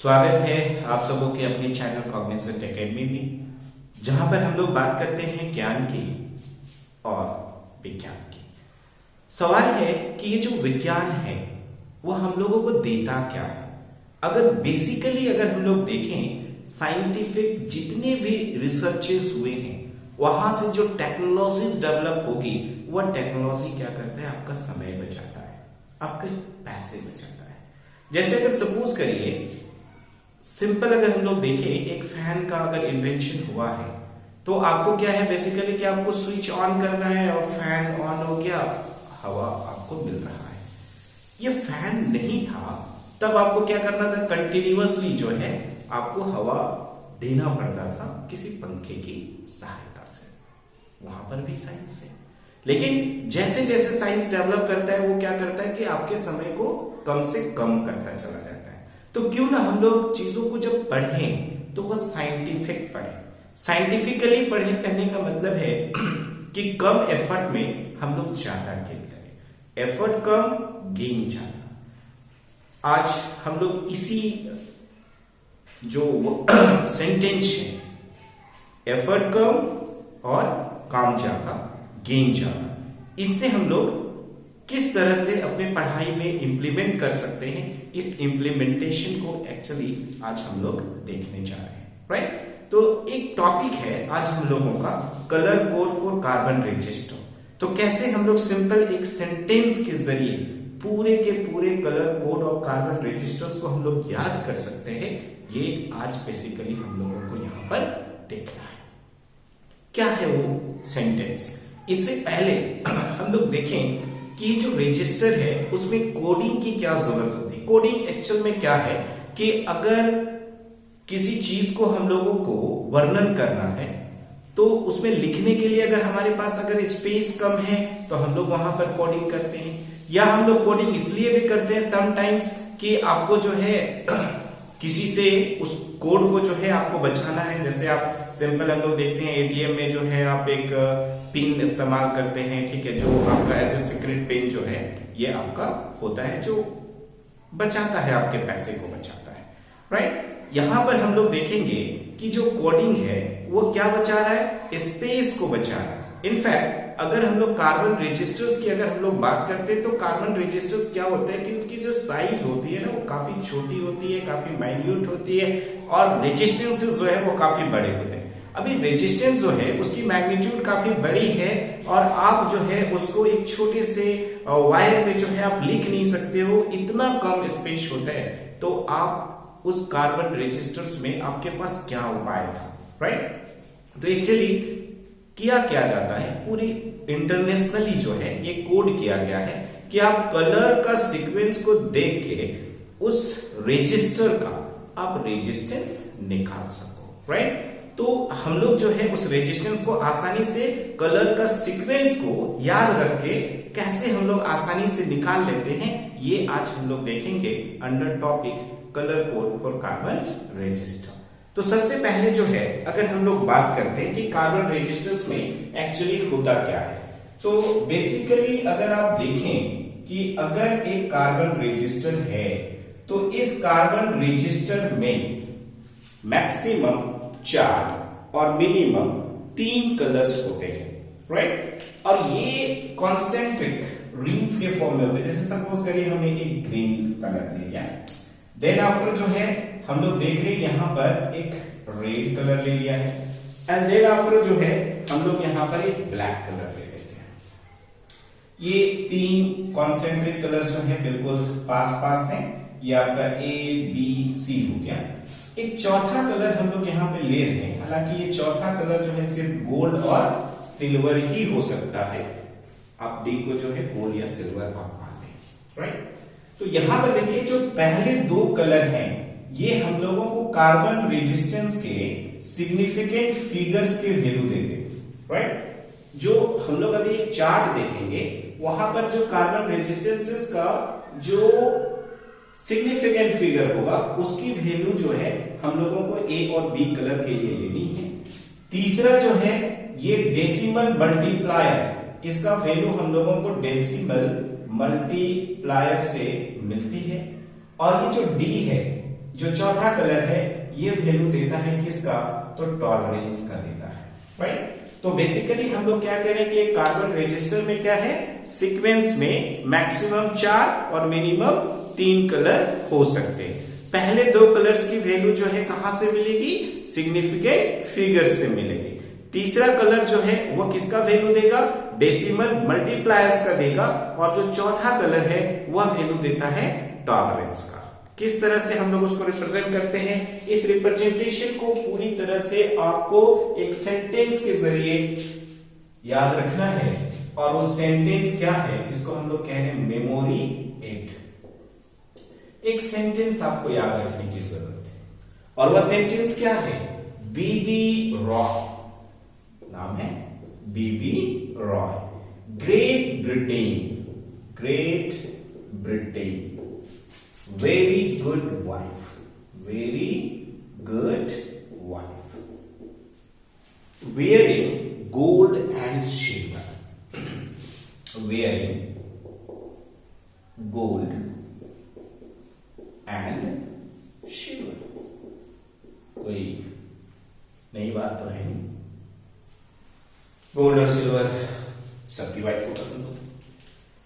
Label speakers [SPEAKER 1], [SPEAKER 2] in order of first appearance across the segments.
[SPEAKER 1] स्वागत है आप सबों के अपने चैनल कॉग्निजेंट एकेडमी में, जहां पर हम लोग बात करते हैं ज्ञान की और विज्ञान की। सवाल है कि ये जो विज्ञान है वो हम लोगों को देता क्या है। अगर हम लोग देखें, साइंटिफिक जितने भी रिसर्चेस हुए हैं, वहां से जो टेक्नोलॉजीज डेवलप होगी, वह टेक्नोलॉजी क्या करता है, आपका समय बचाता है, आपके पैसे बचाता है। जैसे अगर सपोज करिए, सिंपल अगर हम लोग देखें, एक फैन का अगर इन्वेंशन हुआ है तो आपको क्या है बेसिकली कि आपको स्विच ऑन करना है और फैन ऑन हो गया, हवा आपको मिल रहा है। ये फैन नहीं था तब आपको क्या करना था, कंटिन्यूअसली जो है आपको हवा देना पड़ता था किसी पंखे की सहायता से। वहां पर भी साइंस है, लेकिन जैसे जैसे साइंस डेवलप करता है वो क्या करता है कि आपके समय को कम से कम करता चला जाता है। तो क्यों ना हम लोग चीजों को जब पढ़ें तो वो साइंटिफिक पढ़ें। साइंटिफिकली पढ़ने करने का मतलब है कि कम एफर्ट में हम लोग ज्यादा गेन करें। एफर्ट कम, गेन ज्यादा। आज हम लोग इसी जो सेंटेंस है, एफर्ट कम और काम ज्यादा, गेन ज्यादा, इससे हम लोग किस तरह से अपने पढ़ाई में इंप्लीमेंट कर सकते हैं, इस इंप्लीमेंटेशन को एक्चुअली आज हम लोग देखने जा रहे हैं, राइट। तो एक टॉपिक है आज हम लोगों का, colour code for carbon register. तो कैसे हम लोग सिंपल एक सेंटेंस के जरिए पूरे के पूरे कलर कोड और कार्बन रजिस्टर्स को हम लोग याद कर सकते हैं, ये आज बेसिकली हम लोगों को यहां पर देखना है। क्या है वो सेंटेंस। इससे पहले हम लोग देखें कि जो रजिस्टर है उसमें कोडिंग की क्या जरूरत होती है। कोडिंग एक्चुअल में क्या है कि अगर किसी चीज को हम लोगों को वर्णन करना है तो उसमें लिखने के लिए अगर हमारे पास अगर स्पेस कम है तो हम लोग वहां पर कोडिंग करते हैं, या हम लोग कोडिंग इसलिए भी करते हैं समटाइम्स कि आपको जो है किसी से उस कोड को जो है आपको बचाना है। जैसे आप सिंपल हम लोग देखते हैं एटीएम में जो है आप एक पिन इस्तेमाल करते हैं, ठीक है, जो आपका एज ए सीक्रेट पिन जो है ये आपका होता है जो बचाता है, आपके पैसे को बचाता है, राइट। यहां पर हम लोग देखेंगे कि जो कोडिंग है वो क्या बचा रहा है, स्पेस को बचा रहा है। इनफैक्ट अगर हम लोग कार्बन रजिस्टर्स की अगर हम लोग बात करते हैं तो कार्बन रजिस्टर्स क्या होता है कि उनकी जो साइज होती है ना वो काफी छोटी होती है, काफी माइन्यूट होती है, और रेजिस्टेंसेस जो है वो काफी बड़े होते हैं। अभी रेजिस्टेंस जो है उसकी मैग्नीट्यूड काफी बड़ी है और आप जो है उसको एक छोटे से वायर पे जो है आप लिख नहीं सकते हो, इतना कम स्पेस होता है। तो आप उस कार्बन रजिस्टर्स में आपके पास क्या उपाय था, राइट। तो एक्चुअली किया क्या जाता है, पूरी इंटरनेशनली जो है ये कोड किया गया है कि आप कलर का सीक्वेंस को देख के उस रजिस्टर का आप रेजिस्टेंस निकाल सको, राइट। तो हम लोग जो है उस रेजिस्टेंस को आसानी से, कलर का सीक्वेंस को याद रख के कैसे हम लोग आसानी से निकाल लेते हैं, ये आज हम लोग देखेंगे under topic colour code for carbon register. तो सबसे पहले जो है अगर हम लोग बात करते हैं कि कार्बन रजिस्टर्स में एक्चुअली होता क्या है, तो बेसिकली अगर आप देखें कि अगर एक कार्बन रजिस्टर है तो इस कार्बन रजिस्टर में मैक्सिमम 4 और मिनिमम 3 कलर्स होते हैं, राइट। और ये कॉन्सेंट्रिक रिंग्स के फॉर्म में होते हैं। जैसे सपोज करिए हमने एक ग्रीन कलर ले लिया, देन आफ्टर जो है हम लोग देख रहे हैं यहां पर एक रेड कलर ले लिया है, एंड देन आफ्टर जो है हम लोग यहां पर एक ब्लैक कलर ले लेते हैं। ये 3 कॉन्सेंट्रिक कलर जो है बिल्कुल पास पास हैं, ये आपका A B C हो गया। एक चौथा कलर हम लोग यहाँ पे ले रहे हैं, हालांकि ये चौथा कलर जो है सिर्फ गोल्ड और सिल्वर ही हो सकता है। आप डी को जो है गोल्ड या सिल्वर आप मान लें, राइट। तो यहां पर देखिए जो पहले 2 कलर हैं ये हम लोगों को कार्बन रेजिस्टेंस के सिग्निफिकेंट फिगर्स के वैल्यू देते हैं, राइट। जो हम लोग अभी एक चार्ट देखेंगे वहां पर जो कार्बन रेजिस्टेंसेस का जो सिग्निफिकेंट फिगर होगा उसकी वैल्यू जो है हम लोगों को A और B कलर के लिए लेनी है। तीसरा जो है ये डेसिमल मल्टीप्लायर, इसका वैल्यू हम लोगों को डेसिमल मल्टीप्लायर से मिलती है। और ये जो D है जो चौथा कलर है ये वैल्यू देता है किसका, तो टॉलरेंस का देता है, राइट। तो बेसिकली हम लोग क्या कह रहे हैं कि एक कार्बन रजिस्टर में क्या है, सीक्वेंस में मैक्सिमम 4 और मिनिमम 3 कलर हो सकते हैं। पहले 2 कलर्स की वैल्यू जो है कहां से मिलेगी, सिग्निफिकेंट फिगर से मिलेगी। तीसरा कलर जो है वो किसका वैल्यू देगा, डेसिमल मल्टीप्लायर्स का देगा, और जो चौथा कलर है वह वैल्यू देता है टॉलरेंस का। किस तरह से हम लोग उसको रिप्रेजेंट करते हैं, इस रिप्रेजेंटेशन को पूरी तरह से आपको एक सेंटेंस के जरिए याद रखना है, और वो सेंटेंस क्या है, इसको हम लोग कह रहे हैं मेमोरी एड। एक सेंटेंस आपको याद रखने की जरूरत है, और वह सेंटेंस क्या है, बीबी रॉय, नाम है Bibi Roy, Great Britain, Great Britain, very good wife, very good wife, wearing gold and silver, wearing gold and silver। कोई नई बात तो है नहीं, गोल्ड और सिल्वर सबकी वाइफ को पसंद होती है।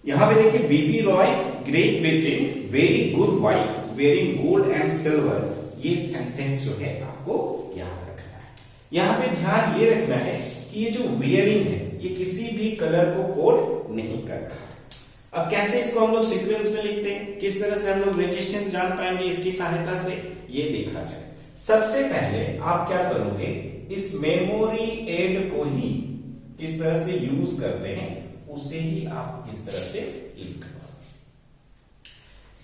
[SPEAKER 1] यहां पे देखिए Bibi Roy, Great Britain, very good wife, wearing gold and silver, ये सेंटेंस जो है आपको याद रखना है। यहां पे ध्यान ये रखना है कि ये जो वेयरिंग है ये किसी भी कलर को कोड नहीं कर रहा है। अब कैसे इसको हम लोग सीक्वेंस में लिखते हैं, किस तरह से हम लोग रेजिस्टेंस जान पाएंगे इसकी सहायता से, ये देखा जाए। सबसे पहले आप क्या करोगे, इस मेमोरी एड को ही किस तरह से यूज करते हैं उसे ही आप इस तरह से लिख लो।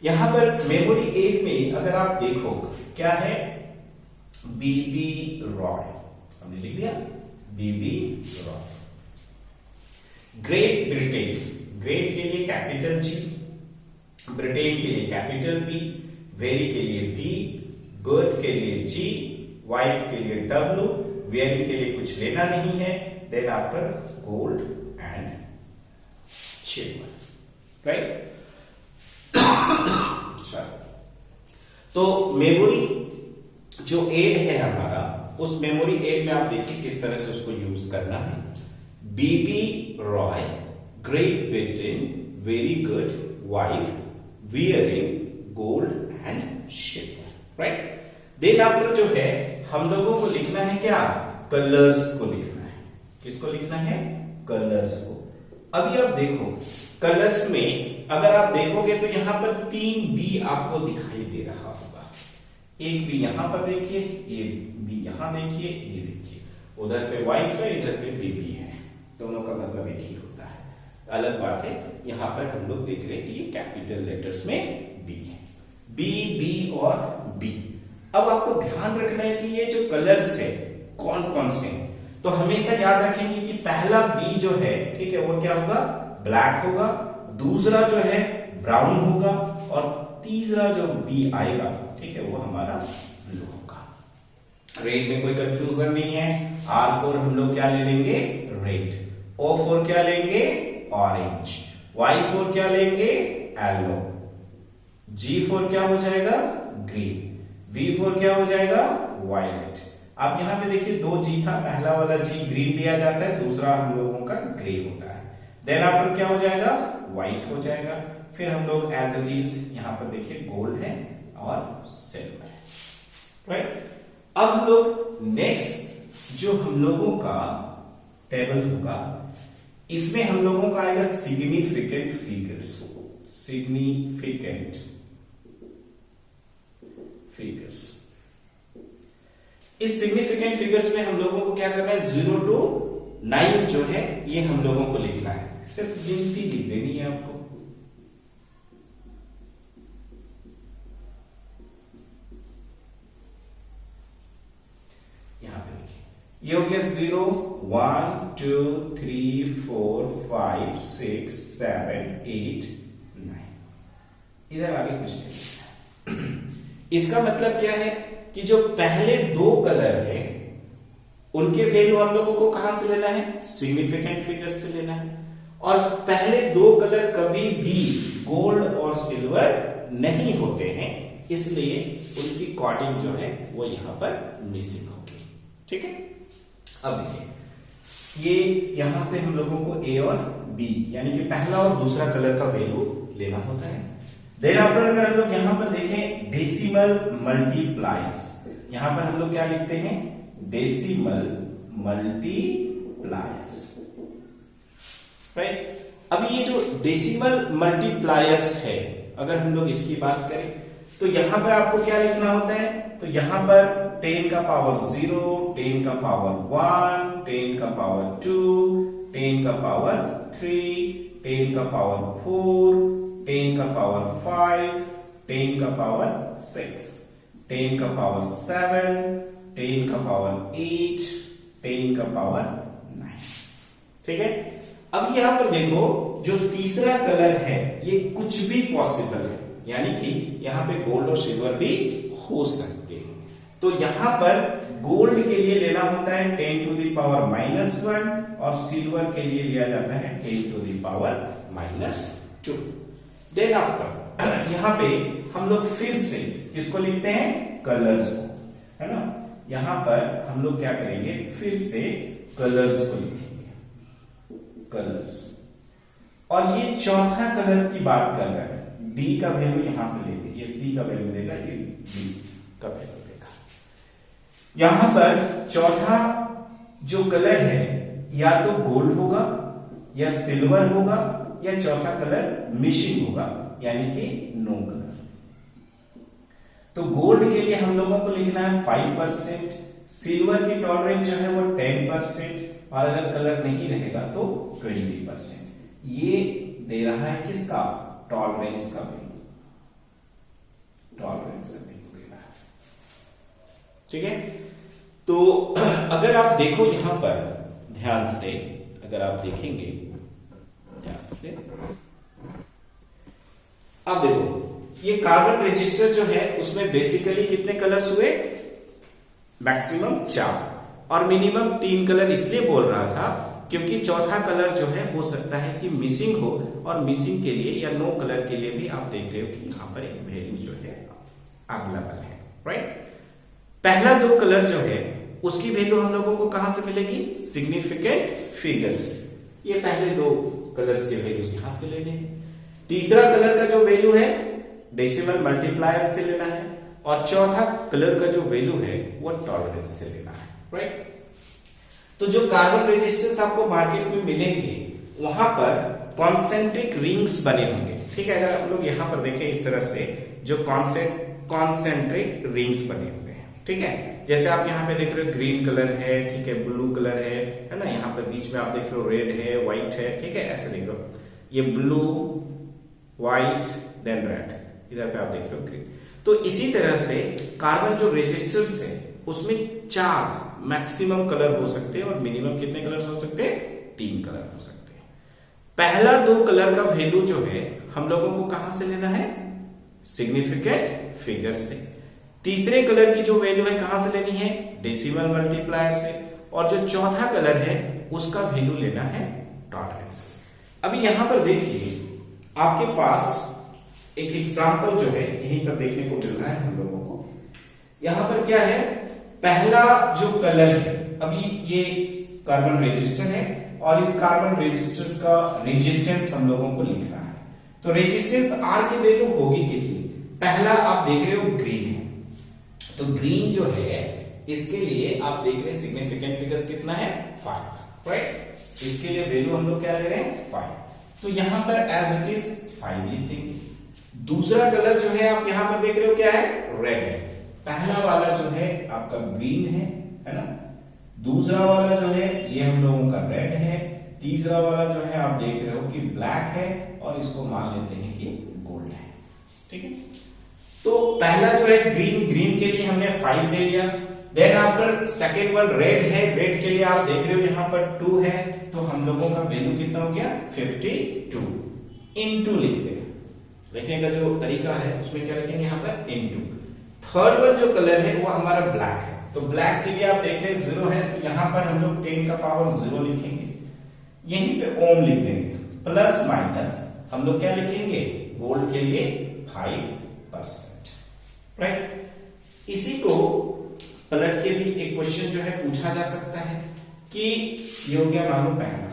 [SPEAKER 1] यहां पर मेमोरी एड में अगर आप देखो क्या है, बीबी रॉय, हमने लिख दिया बीबी रॉय। ग्रेट ब्रिटेन, ग्रेट के लिए कैपिटल जी, ब्रिटेन के लिए कैपिटल बी, वेरी के लिए बी, गुड के लिए जी, वाइफ के लिए डब्ल्यू, वेयरिंग के लिए कुछ लेना नहीं है, then after gold and silver, right. तो मेमोरी जो एड है हमारा, उस मेमोरी एड में आप देखिए किस तरह से उसको यूज करना है। Bibi Roy, Great Britain, very good wife, wearing gold and silver, right. Then after जो है हम लोगों को लिखना है क्या, कलर्स को लिखना है। किसको लिखना है, कलर्स को। अभी आप देखो कलर्स में अगर आप देखोगे तो यहां पर 3 बी आपको दिखाई दे रहा होगा। एक बी यहां पर देखिए, एक बी यहां देखिए, ये देखिए, उधर पे वाइफ है, इधर पे बेबी है, दोनों का मतलब एक ही होता है। अलग बात है यहां पर हम लोग देख रहे हैं कि ये कैपिटल लेटर्स में बी है, बी, बी और बी। अब आपको ध्यान रखना है कि ये जो कलर्स है कौन कौन से हैं, तो हमेशा याद रखेंगे कि पहला बी जो है, ठीक है, वो क्या होगा, ब्लैक होगा, दूसरा जो है ब्राउन होगा, और तीसरा जो बी आएगा, ठीक है, वो हमारा ब्लू होगा। रेड में कोई कंफ्यूजन नहीं है। R4 हम लोग क्या ले लेंगे, रेड। O4 क्या लेंगे, ऑरेंज। Y4 क्या लेंगे, येलो। G4 क्या हो जाएगा, ग्रीन। V4 क्या हो जाएगा, वायलेट। आप यहां पे देखिए 2 G था, पहला वाला G ग्रीन लिया जाता है, दूसरा हम लोगों का ग्रे होता है। देन आफ्टर क्या हो जाएगा, व्हाइट हो जाएगा। फिर हम लोग एज इट इज यहां पर देखिए गोल्ड है और सिल्वर है, राइट। अब हम लोग नेक्स्ट जो हम लोगों का टेबल होगा, इसमें हम लोगों का आएगा सिग्निफिकेंट फिगर्स, सिग्निफिकेंट फिगर्स। इस सिग्निफिकेंट फिगर्स में हम लोगों को क्या करना है, 0 to 9 जो है ये हम लोगों को लिखना है। सिर्फ गिनती लिख देनी है आपको। यहां पे देखिए ये हो गया 0, 1, 2, 3, 4, 5, 6, 7, 8, 9। इधर आगे कुछ नहीं। इसका मतलब क्या है कि जो पहले 2 कलर है उनके वैल्यू हम लोगों को कहां से लेना है, सिग्निफिकेंट फिगर से लेना है। और पहले 2 कलर कभी भी गोल्ड और सिल्वर नहीं होते हैं, इसलिए उनकी कोडिंग जो है वो यहां पर मिसिंग होगी। ठीक है, अब देखिए ये यहां से हम लोगों को ए और बी यानी कि पहला और दूसरा कलर का वैल्यू लेना होता है। देन आफ्टर अगर हम लोग यहां पर देखें डेसिमल मल्टीप्लायर्स, यहां पर हम लोग क्या लिखते हैं, डेसिमल मल्टीप्लायर्स, राइट। अब ये जो डेसिमल मल्टीप्लायर्स है, अगर हम लोग इसकी बात करें तो यहां पर आपको क्या लिखना होता है, तो यहां पर 10 का पावर 0, 10 का पावर 1, 10 का पावर 2, 10 का पावर 3, 10 का पावर 4, 10 का पावर 5, 10 का पावर 6, 10 का पावर 7, 10 का पावर 8, 10 का पावर 9। ठीक है, अब यहां पर देखो जो तीसरा कलर है ये कुछ भी पॉसिबल है, यानी कि यहां पे गोल्ड और सिल्वर भी हो सकते हैं। तो यहां पर गोल्ड के लिए लेना होता है 10 टू द पावर -1 और सिल्वर के लिए लिया जाता है 10 to the power -2। Then after यहां पे हम लोग फिर से किसको लिखते हैं, कलर्स को, है ना। यहां पर हम लोग क्या करेंगे, फिर से कलर्स को लिखेंगे, कलर्स। और ये चौथा कलर की बात कर रहा है, डी का वैल्यू यहां से लेंगे, ये सी का वैल्यू देगा, ये डी का वैल्यू देगा। यहां पर चौथा जो कलर है या तो गोल्ड होगा या सिल्वर होगा या चौथा कलर मिशिंग होगा, यानी कि नो कलर। तो गोल्ड के लिए हम लोगों को लिखना है 5%, सिल्वर की टॉलरेंस जो है वो 10% और अगर कलर नहीं रहेगा तो 20%। ये दे रहा है किसका, टॉलरेंस का वैल्यू, टॉलरेंस का वैल्यू दे रहा है। ठीक है, तो अगर आप देखो यहां पर ध्यान से, अगर आप देखेंगे ध्यान से, आप देखो ये कार्बन रजिस्टर जो है उसमें बेसिकली कितने कलर्स हुए, मैक्सिमम 4 और मिनिमम 3 कलर इसलिए बोल रहा था क्योंकि चौथा कलर जो है हो सकता है कि मिसिंग हो, और मिसिंग के लिए या नो कलर के लिए भी आप देख रहे हो कि यहां पर एक वैल्यू जो है अवेलेबल है, राइट। पहला 2 कलर जो है उसकी वैल्यू हम लोगों को कहां से मिलेगी, सिग्निफिकेंट फिगर्स। ये पहले 2 कलर्स के वैल्यूज यहां से लेने हैं। तीसरा कलर का जो वैल्यू है डेसिमल मल्टीप्लायर से लेना है, और चौथा कलर का जो वैल्यू है वो टॉलरेंस से लेना है, राइट। तो जो कार्बन रजिस्टर्स आपको मार्केट में मिलेंगे वहां पर कॉन्सेंट्रिक रिंग्स बने होंगे। ठीक है, अगर हम लोग यहां पर देखें इस तरह से जो कॉन्सेंट्रिक रिंग्स बने हुए हैं, ठीक है। जैसे आप यहाँ पे देख रहे हो ग्रीन कलर है, ठीक है, ब्लू कलर है ना, यहाँ पर बीच में आप देख रहे हो रेड है, व्हाइट है, ठीक है, ऐसे देख रहे हो, ये ब्लू व्हाइट देन रेड, इधर पे आप देख रहे हो ग्रीन। तो इसी तरह से कार्बन जो रजिस्टर्स है उसमें 4 मैक्सिमम कलर हो सकते हैं और मिनिमम कितने कलर हो सकते हैं, 3 कलर हो सकते हैं। पहला 2 कलर का वैल्यू जो है हम लोगों को कहां से लेना है, सिग्निफिकेंट फिगर से। तीसरे कलर की जो वैल्यू है कहां से लेनी है, डेसिमल मल्टीप्लायर से, और जो चौथा कलर है उसका वैल्यू लेना है टॉलरेंस। अभी यहां पर देखिए आपके पास एक एग्जांपल जो है यहीं पर देखने को मिल रहा है हम लोगों को। यहां पर क्या है, पहला जो कलर है, अभी ये कार्बन रजिस्टर है और इस कार्बन रजिस्टर्स का रेजिस्टेंस हम लोगों को लिखना है। तो रेजिस्टेंस आर की वैल्यू होगी कितनी, पहला आप देख रहे हो ग्रीन है, तो ग्रीन जो है इसके लिए आप देख रहे हैं सिग्निफिकेंट फिगर्स कितना है, 5, राइट। इसके लिए वैल्यू हम लोग क्या ले रहे हैं, 5। तो यहां पर एज इट इज 5 लिख देंगे। दूसरा कलर जो है आप यहां पर देख रहे हो क्या है, रेड है। पहला वाला जो है आपका ग्रीन है ना, दूसरा वाला जो है ये हम लोगों का रेड है, तीसरा वाला जो है आप देख रहे हो कि ब्लैक है, और इसको मान लेते हैं कि गोल्ड है। ठीक है, तो पहला जो है ग्रीन के लिए हमने 5 ले लिया। Then after second one red है, रेड के लिए आप देख रहे हो यहां पर 2 है, तो हम लोगों का वैल्यू कितना हो गया, 52 इनटू लिखते हैं। लिखने का जो तरीका है उसमें क्या लिखेंगे, यहां पर इनटू। थर्ड वन जो कलर है वो हमारा ब्लैक है, तो ब्लैक के लिए आप देख रहे हैं 0 है, तो यहां पर हम लोग 10 का पावर 0 लिखेंगे, यहीं पे ओम लिख देंगे, प्लस माइनस हम लोग क्या लिखेंगे, गोल्ड के लिए 5%। राइट। इसी को पलट के भी एक क्वेश्चन जो है पूछा जा सकता है कि ये हो गया मान लो पहला।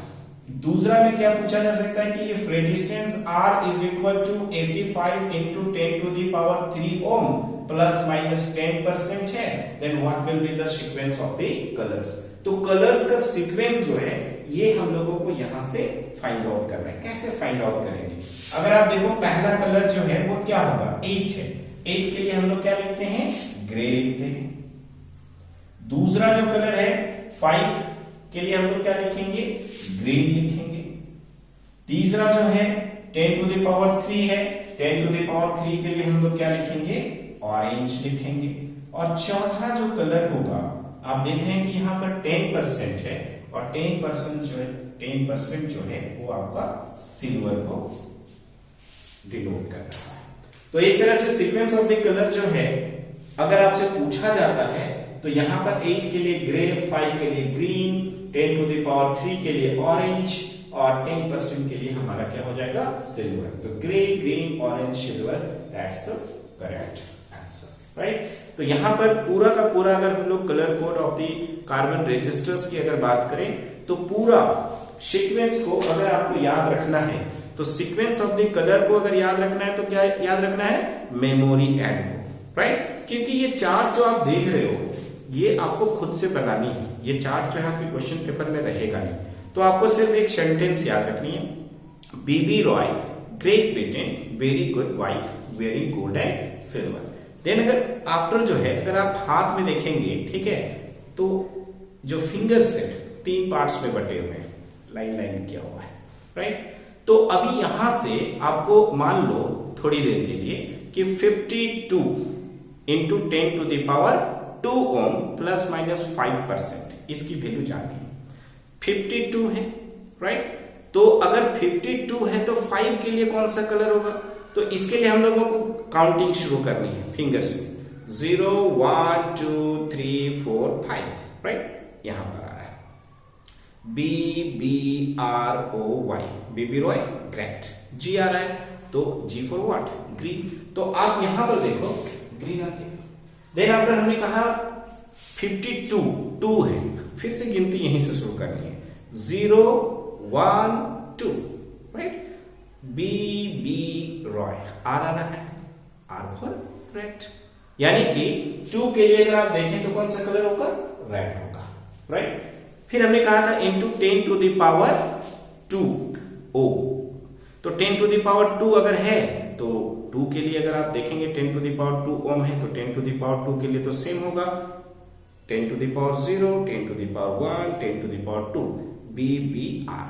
[SPEAKER 1] दूसरा में क्या पूछा जा सकता है कि if resistance R is equal to 85 into 10 to the power 3 ohm plus minus 10% है, then what will be the sequence of the colours. तो कलर्स का सीक्वेंस जो है ये हम लोगों को यहां से फाइंड आउट करना है। कैसे फाइंड आउट करेंगे? अगर आप देखो पहला कलर जो है वो क्या होगा, 8 है। 8 के लिए हम लोग क्या लिखते हैं, ग्रे लिखते हैं। दूसरा जो कलर है 5 के लिए हम लोग क्या लिखेंगे, ग्रीन लिखेंगे। तीसरा जो है 10 टू द पावर 3 है, 10 टू द पावर 3 के लिए हम लोग क्या लिखेंगे, ऑरेंज लिखेंगे। और चौथा जो कलर होगा, आप देख रहे हैं कि यहां पर 10% है और 10% जो है वो आपका सिल्वर को डिनोट कर रहा है। तो इस तरह से सीक्वेंस ऑफ द कलर जो है अगर आपसे पूछा जाता है तो यहां पर 8 के लिए ग्रे, 5 के लिए ग्रीन, 10 टू द पावर 3 के लिए ऑरेंज और 10% के लिए हमारा क्या हो जाएगा, सिल्वर। तो grey, green, orange, silver, that's the correct answer, right. तो यहां पर पूरा का पूरा अगर हम लोग colour code of the carbon resistors की अगर बात करें तो पूरा सीक्वेंस को अगर आपको याद रखना है तो सीक्वेंस ऑफ द कलर को अगर याद रखना है तो क्या याद रखना है, मेमोरी एड को, राइट। क्योंकि ये चार्ट जो आप देख रहे हो ये आपको खुद से बनानी है। ये चार्ट जो है आपके क्वेश्चन पेपर में रहेगा नहीं, तो आपको सिर्फ एक सेंटेंस याद रखनी है, Bibi Roy Great Britain very good wife wearing gold and silver. Then अगर आफ्टर जो है अगर आप हाथ में देखेंगे, ठीक है, तो जो फिंगर्स है 3 पार्ट्स में बटे हुए हैं, लाइन लाइन किया हुआ है, राइट। तो अभी यहां से आपको मान लो थोड़ी देर के लिए कि 52 into 10 to the power 2 ohm plus minus 5% इसकी वैल्यू जाननी है। 52 है, राइट। तो अगर 52 है तो 5 के लिए कौन सा कलर होगा, तो इसके लिए हम लोगों को काउंटिंग शुरू करनी है फिंगर्स में, 0 1 2 3 4 5, राइट। यहां पर आ रहा है BBROY, बीबी रॉय ग्रेट। G आ रहा है तो G फॉर व्हाट, ग्रीन। तो आप यहां पर देखो ग्रीन आ गया। देन आफ्टर हमने कहा 52 2 है, फिर से गिनती यहीं से शुरू करनी है, 0 1 2, राइट। BB रॉय आर आ रहा है, आर फॉर रेड। यानी कि 2 के लिए अगर आप देखें तो कौन सा कलर होगा, रेड होगा, राइट। फिर हमने कहा था इंटू 10 टू द पावर 2 ओ, तो 10 टू द पावर 2 अगर है तो 2 के लिए अगर आप देखेंगे 10 टू द पावर 2 ओम है तो 10 टू द पावर 2 के लिए तो सेम होगा, 10 to the power 0, 10 to the power 1, 10 to the power 2, BBR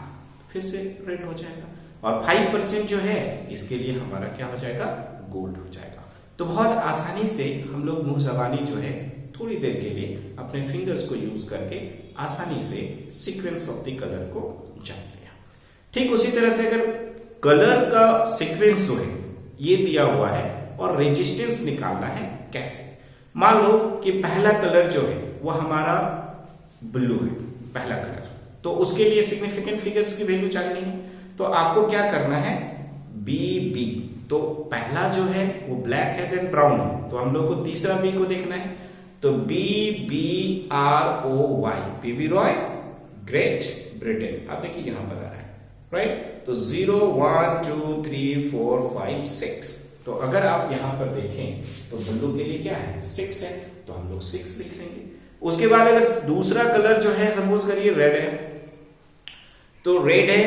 [SPEAKER 1] फिर से रेड हो जाएगा। और 5% जो है इसके लिए हमारा क्या हो जाएगा, गोल्ड हो जाएगा। तो बहुत आसानी से हम लोग मुंह जबानी जो है थोड़ी देर के लिए अपने फिंगर्स को यूज करके आसानी से सीक्वेंस ऑफ द कलर को जान लिया। ठीक उसी तरह से अगर कलर का सीक्वेंस जो है ये दिया हुआ है और रेजिस्टेंस निकालना है, कैसे? मान लो कि पहला कलर जो है वो हमारा ब्लू है, पहला कलर, तो उसके लिए सिग्निफिकेंट फिगर्स की वैल्यू जाननी है। तो आपको क्या करना है, BB, तो पहला जो है वो ब्लैक है, देन ब्राउन है, तो हम लोग को तीसरा B को देखना है, तो BBROY, बीबी रॉय ग्रेट ब्रिटेन। आप देखिए यहां पर आ रहा है, राइट। तो 0 1 2 3 4 5 6, तो अगर आप यहां पर देखें तो ब्लू के लिए क्या है, 6 है, तो हम लोग 6 लिख लेंगे। उसके बाद अगर दूसरा कलर जो है सपोज करिए रेड है, तो रेड है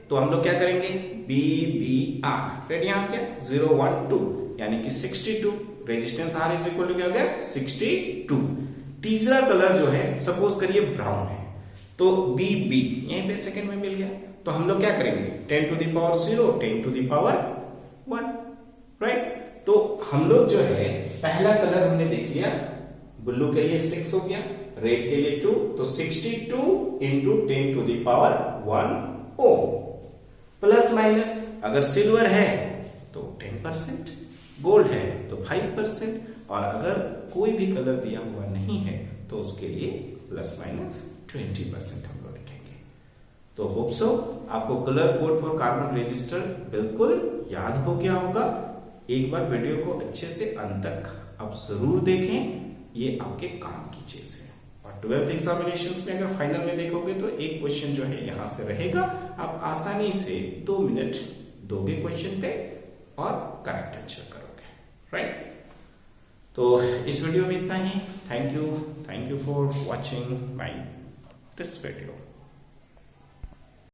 [SPEAKER 1] तो हम लोग क्या करेंगे, BBR, रेड यहां क्या 0 1 2 यानी कि 62, resistance R is equal to क्या हो गया 62। तीसरा कलर जो है सपोज करिए ब्राउन है, तो BB यहीं पे सेकंड में मिल गया, तो हम लोग क्या करेंगे 10 to the power 0, 10 to the power 1, right. तो हम लोग जो है पहला कलर हमने देख लिया, ब्लू के लिए 6 हो गया, रेड के लिए 2, तो 62 इंटू 10 टू द पावर 1 ओ, प्लस माइनस अगर सिल्वर है तो 10%, गोल्ड है तो 5%, और अगर कोई भी कलर दिया हुआ नहीं है तो उसके लिए प्लस माइनस 20% हम लोग लिखेंगे। तो होप सो आपको colour code for carbon register बिल्कुल याद हो गया होगा। एक बार वीडियो को अच्छे से अंत तक आप जरूर देखें, ये आपके काम की चीज है। और 12th एग्जामिनेशंस में अगर फाइनल में देखोगे तो एक क्वेश्चन जो है यहां से रहेगा, आप आसानी से 2 मिनट दोगे क्वेश्चन पे और करेक्ट आंसर करोगे, राइट। तो इस वीडियो में इतना ही। Thank you for watching my this video.